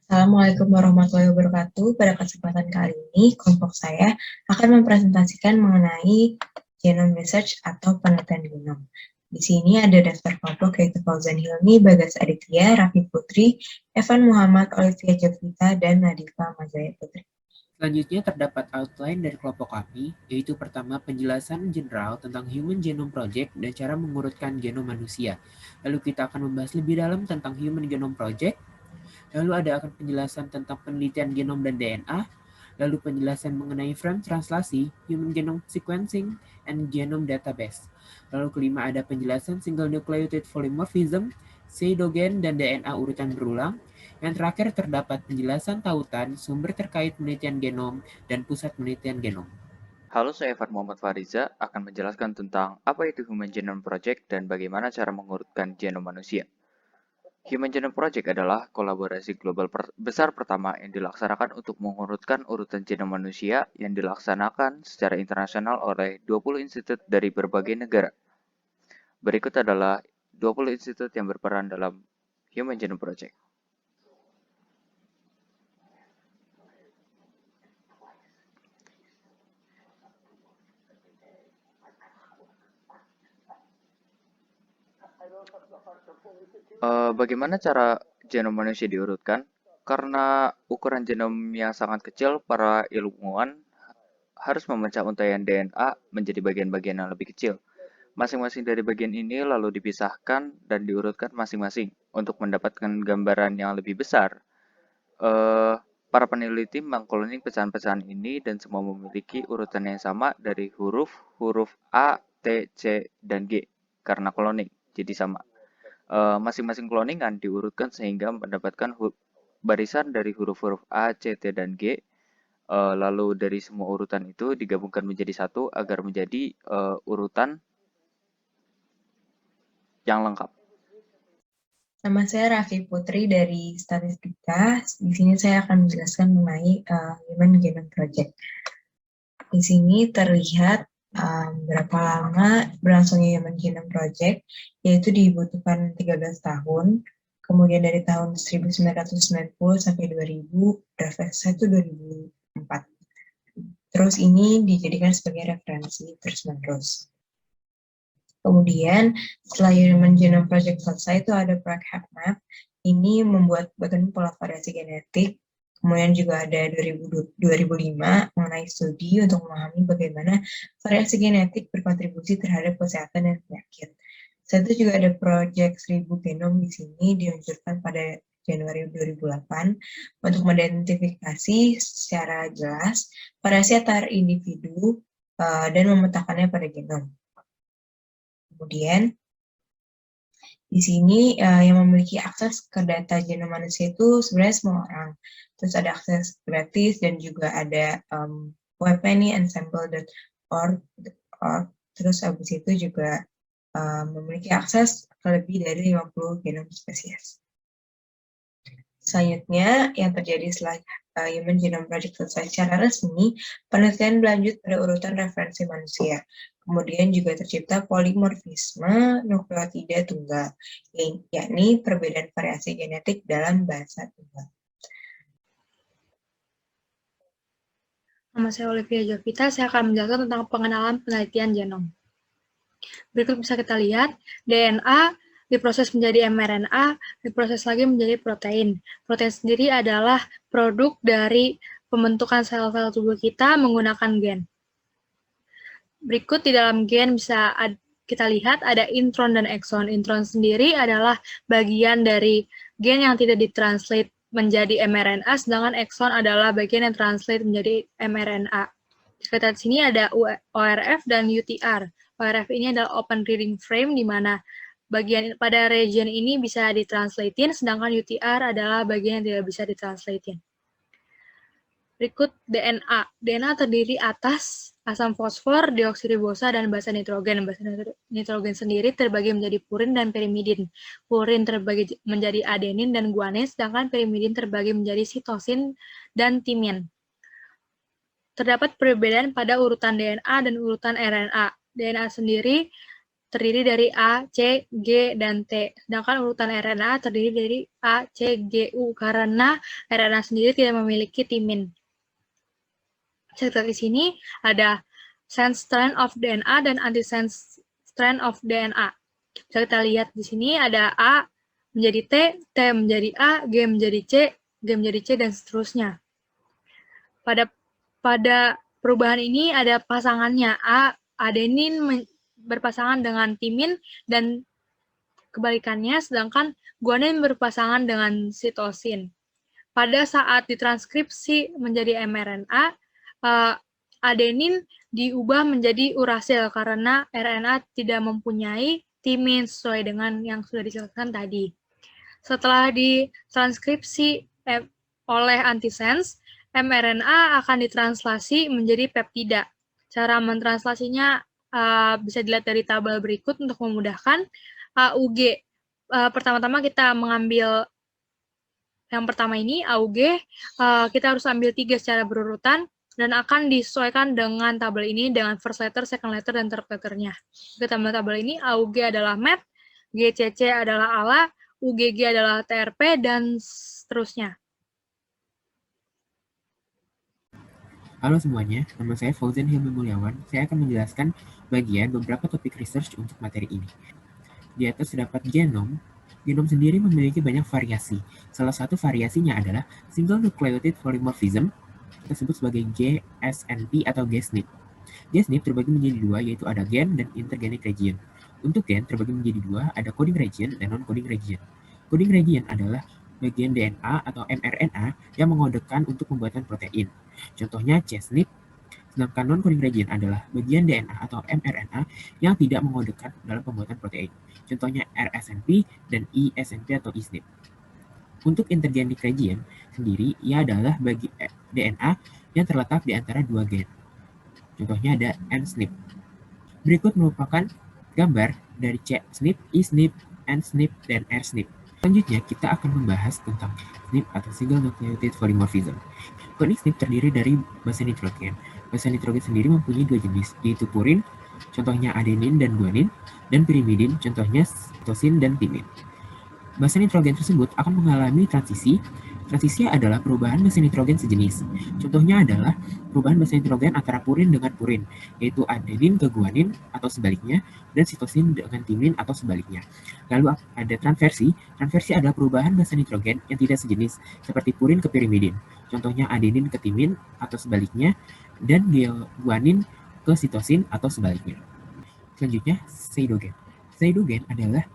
Assalamualaikum warahmatullahi wabarakatuh. Pada kesempatan kali ini, kelompok saya akan mempresentasikan mengenai genome research atau penelitian genom. Di sini ada daftar kelompok yaitu Fauzan Hilmi, Bagas Aditya, Raffi Putri, Evan Muhammad, Olivia Jovita, dan Nadifa Mazaya Putri. Selanjutnya terdapat outline dari kelompok kami, yaitu pertama penjelasan general tentang Human Genome Project dan cara mengurutkan genom manusia. Lalu kita akan membahas lebih dalam tentang Human Genome Project. Lalu akan penjelasan tentang penelitian genom dan DNA. Lalu penjelasan mengenai frame translasi, Human Genome Sequencing, and Genome Database. Lalu kelima ada penjelasan single nucleotide polymorphism, pseudogen, dan DNA urutan berulang. Yang terakhir terdapat penjelasan tautan, sumber terkait penelitian genom, dan pusat penelitian genom. Halo, saya Evan Muhammad Fariza akan menjelaskan tentang apa itu Human Genome Project dan bagaimana cara mengurutkan genom manusia. Human Genome Project adalah kolaborasi global besar pertama yang dilaksanakan untuk mengurutkan urutan genom manusia yang dilaksanakan secara internasional oleh 20 institut dari berbagai negara. Berikut adalah 20 institut yang berperan dalam Human Genome Project. Bagaimana cara genom manusia diurutkan? Karena ukuran genom yang sangat kecil, para ilmuwan harus memecah untaian DNA menjadi bagian-bagian yang lebih kecil. Masing-masing dari bagian ini lalu dipisahkan dan diurutkan masing-masing untuk mendapatkan gambaran yang lebih besar. Para peneliti mengkloning pecahan-pecahan ini dan semua memiliki urutan yang sama dari huruf A, T, C, dan G karena cloning, jadi sama. Masing-masing cloningan diurutkan sehingga mendapatkan barisan dari huruf-huruf A, C, T, dan G. Lalu dari semua urutan itu digabungkan menjadi satu agar menjadi urutan yang lengkap. Nama saya Raffi Putri dari Statistika. Di sini saya akan menjelaskan mengenai Human Genome Project. Di sini terlihat berapa lama berlangsungnya Human Genome Project, yaitu dibutuhkan 13 tahun. Kemudian dari tahun 1990 sampai 2000, draft saya itu 2004. Terus ini dijadikan sebagai referensi terus-menerus. Kemudian setelah Human Genome Project selesai itu ada proyek HapMap. Ini membuat bagian pola variasi genetik. Kemudian juga ada 2005 mengenai studi untuk memahami bagaimana variasi genetik berkontribusi terhadap kesehatan dan penyakit. Setelah itu juga ada proyek 1000 genom di sini diluncurkan pada Januari 2008 untuk mengidentifikasi secara jelas variasi antar individu dan memetakannya pada genom. Kemudian di sini yang memiliki akses ke data genom manusia itu sebenarnya semua orang. Terus ada akses gratis dan juga ada webpenny-ensemble.org. Terus habis itu juga memiliki akses ke lebih dari 50 genom spesies. Selanjutnya, yang terjadi setelah Human Genome Project selesai secara resmi, penelitian berlanjut pada urutan referensi manusia. Kemudian juga tercipta polimorfisme nukleotida tunggal, yakni perbedaan variasi genetik dalam bahasa tunggal. Nama saya Olivia Jovita, saya akan menjelaskan tentang pengenalan penelitian genom. Berikut bisa kita lihat, DNA diproses menjadi mRNA, diproses lagi menjadi protein. Protein sendiri adalah produk dari pembentukan sel-sel tubuh kita menggunakan gen. Berikut di dalam gen bisa kita lihat ada intron dan exon. Intron sendiri adalah bagian dari gen yang tidak ditranslate menjadi mRNA, sedangkan exon adalah bagian yang translate menjadi mRNA. Kita lihat sini ada ORF dan UTR. ORF ini adalah open reading frame, di mana bagian pada region ini bisa ditranslatein, sedangkan UTR adalah bagian yang tidak bisa ditranslatein. Berikut DNA. DNA terdiri atas asam fosfor, deoksiribosa, dan basa nitrogen. Basa nitrogen sendiri terbagi menjadi purin dan pirimidin. Purin terbagi menjadi adenin dan guanin, sedangkan pirimidin terbagi menjadi sitosin dan timin. Terdapat perbedaan pada urutan DNA dan urutan RNA. DNA sendiri terdiri dari A, C, G, dan T. Sedangkan urutan RNA terdiri dari A, C, G, U karena RNA sendiri tidak memiliki timin. Catat di sini ada sense strand of DNA dan antisense strand of DNA. Bisa kita lihat di sini ada A menjadi T, T menjadi A, G menjadi C, G menjadi C, dan seterusnya. Pada perubahan ini ada pasangannya. Adenin berpasangan dengan timin dan kebalikannya, sedangkan guanin berpasangan dengan sitosin. Pada saat ditranskripsi menjadi mRNA, adenin diubah menjadi urasil karena RNA tidak mempunyai timin sesuai dengan yang sudah dijelaskan tadi. Setelah ditranskripsi oleh antisense, mRNA akan ditranslasi menjadi peptida. Cara mentranslasinya bisa dilihat dari tabel berikut untuk memudahkan. AUG, pertama-tama kita mengambil yang pertama ini, AUG, kita harus ambil 3 secara berurutan, dan akan disesuaikan dengan tabel ini, dengan first letter, second letter, dan third letternya. Kita ambil tabel ini, AUG adalah MET, GCC adalah ALA, UGG adalah TRP, dan seterusnya. Halo semuanya, nama saya Fauzan Hilmi Mulyawan. Saya akan menjelaskan bagian beberapa topik research untuk materi ini. Di atas terdapat genom. Genom sendiri memiliki banyak variasi. Salah satu variasinya adalah single nucleotide polymorphism, kita sebut sebagai GSNP atau GSNP. GSNP terbagi menjadi dua, yaitu ada gen dan intergenic region. Untuk gen terbagi menjadi dua, ada coding region dan non-coding region. Coding region adalah bagian DNA atau mRNA yang mengodekan untuk pembuatan protein. Contohnya CSNP, sedangkan non-coding region adalah bagian DNA atau mRNA yang tidak mengodekan dalam pembuatan protein. Contohnya rsNP dan esNP atau eSNP. Untuk intergenic region sendiri, ia adalah DNA yang terletak di antara dua gen. Contohnya ada nSNP. Berikut merupakan gambar dari CSNP, eSNP, nSNP, dan rSNP. Selanjutnya, kita akan membahas tentang SNP atau single nucleotide polymorphism. Coding SNP terdiri dari basa nitrogen. Basa nitrogen sendiri mempunyai dua jenis, yaitu purin, contohnya adenin dan guanin, dan pirimidin, contohnya sitosin dan timin. Basa nitrogen tersebut akan mengalami transisi. Transisi adalah perubahan basa nitrogen sejenis. Contohnya adalah perubahan basa nitrogen antara purin dengan purin, yaitu adenin ke guanin atau sebaliknya, dan sitosin dengan timin atau sebaliknya. Lalu ada transversi. Transversi adalah perubahan basa nitrogen yang tidak sejenis, seperti purin ke pirimidin. Contohnya adenin ke timin atau sebaliknya, dan guanin ke sitosin atau sebaliknya. Selanjutnya, pseudogen. Pseudogen adalah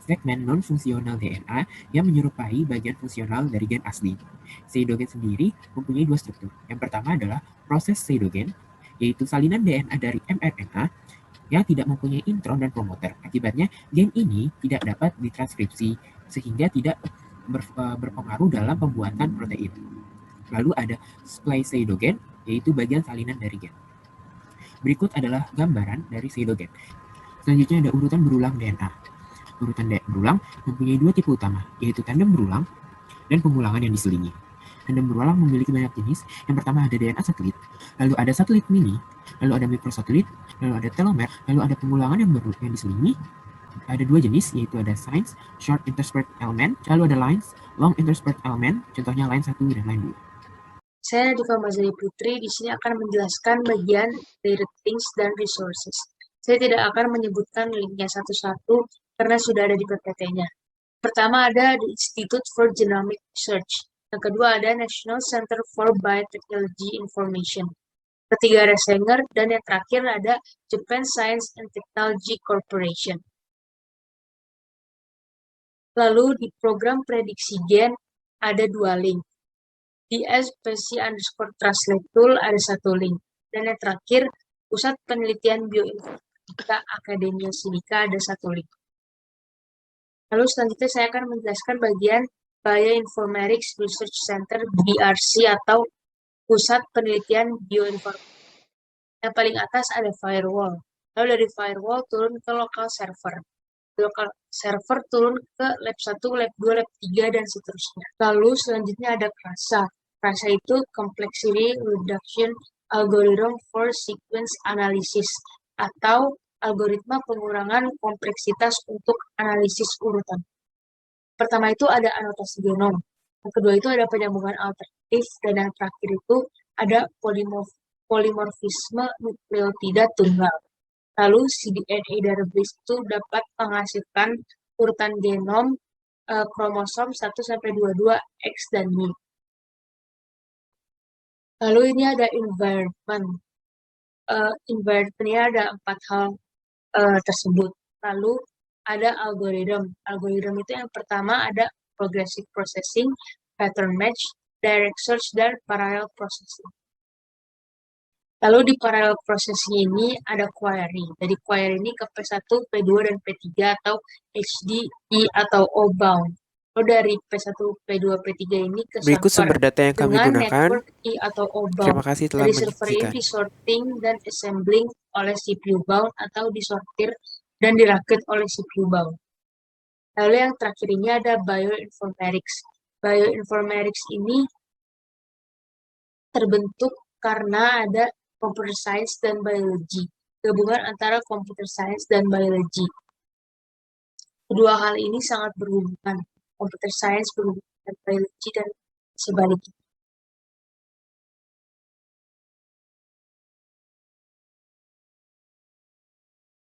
segmen non-fungsional DNA yang menyerupai bagian fungsional dari gen asli. Pseudogen sendiri mempunyai dua struktur. Yang pertama adalah proses pseudogen, yaitu salinan DNA dari mRNA yang tidak mempunyai intron dan promoter. Akibatnya, gen ini tidak dapat ditranskripsi, sehingga tidak berpengaruh dalam pembuatan protein. Lalu ada splice pseudogen, yaitu bagian salinan dari gen. Berikut adalah gambaran dari pseudogen. Selanjutnya ada urutan berulang DNA. Urutan berulang mempunyai dua tipe utama, yaitu tandem berulang dan pengulangan yang diselingi. Tandem berulang memiliki banyak jenis. Yang pertama ada DNA satelit, lalu ada satelit mini, lalu ada mikrosatelit, lalu ada telomer, lalu ada pengulangan yang diselingi. Ada dua jenis, yaitu ada SINES, short interspersed element, lalu ada LINES, long interspersed element, contohnya line 1 dan line 2. Saya Diva Mazali Putri di sini akan menjelaskan bagian related links dan resources. Saya tidak akan menyebutkan linknya satu-satu karena sudah ada di PPT-nya. Pertama ada the Institute for Genomic Research. Yang kedua ada National Center for Biotechnology Information. Ketiga ada Sanger, dan yang terakhir ada Japan Science and Technology Corporation. Lalu di program prediksi gen ada dua link. Di SPC_Translate Tool ada satu link. Dan yang terakhir, Pusat Penelitian Bioinformatika Akademia Sinika ada satu link. Lalu selanjutnya saya akan menjelaskan bagian Bioinformatics Research Center BRC atau Pusat Penelitian Bioinformatika. Yang paling atas ada firewall. Lalu dari firewall turun ke local server. Local server turun ke lab 1, lab 2, lab 3, dan seterusnya. Lalu selanjutnya ada CRASA. CRASA itu Complexity Reduction Algorithm for Sequence Analysis atau algoritma pengurangan kompleksitas untuk analisis urutan. Pertama itu ada anotasi genom. Yang kedua itu ada penyambungan alternatif. Dan yang terakhir itu ada polimorfisme nukleotida tunggal. Lalu cDNA database itu dapat menghasilkan urutan genom kromosom 1-22 X dan Y. Lalu ini ada environment. Environment-nya ada 4 hal tersebut. Lalu ada algoritma. Algoritma itu yang pertama ada progressive processing, pattern match, direct search, dan parallel processing. Lalu di parallel processing ini ada query. Jadi query ini ke P1, P2, dan P3 atau HD, I, atau O-bound. Lalu dari P1, P2, P3 ini ke Berikut server sumber data yang kami dengan gunakan. network I atau O-bound. Terima kasih telah Dari server ini menyaksikan. disorting dan assembling oleh CPU bound atau disortir dan dirakit oleh CPU bound. Lalu yang terakhir ini ada bioinformatics. Bioinformatics ini terbentuk karena ada computer science dan biology, gabungan antara computer science dan biology. Kedua hal ini sangat berhubungan. Computer science berhubungan dengan biology dan sebaliknya.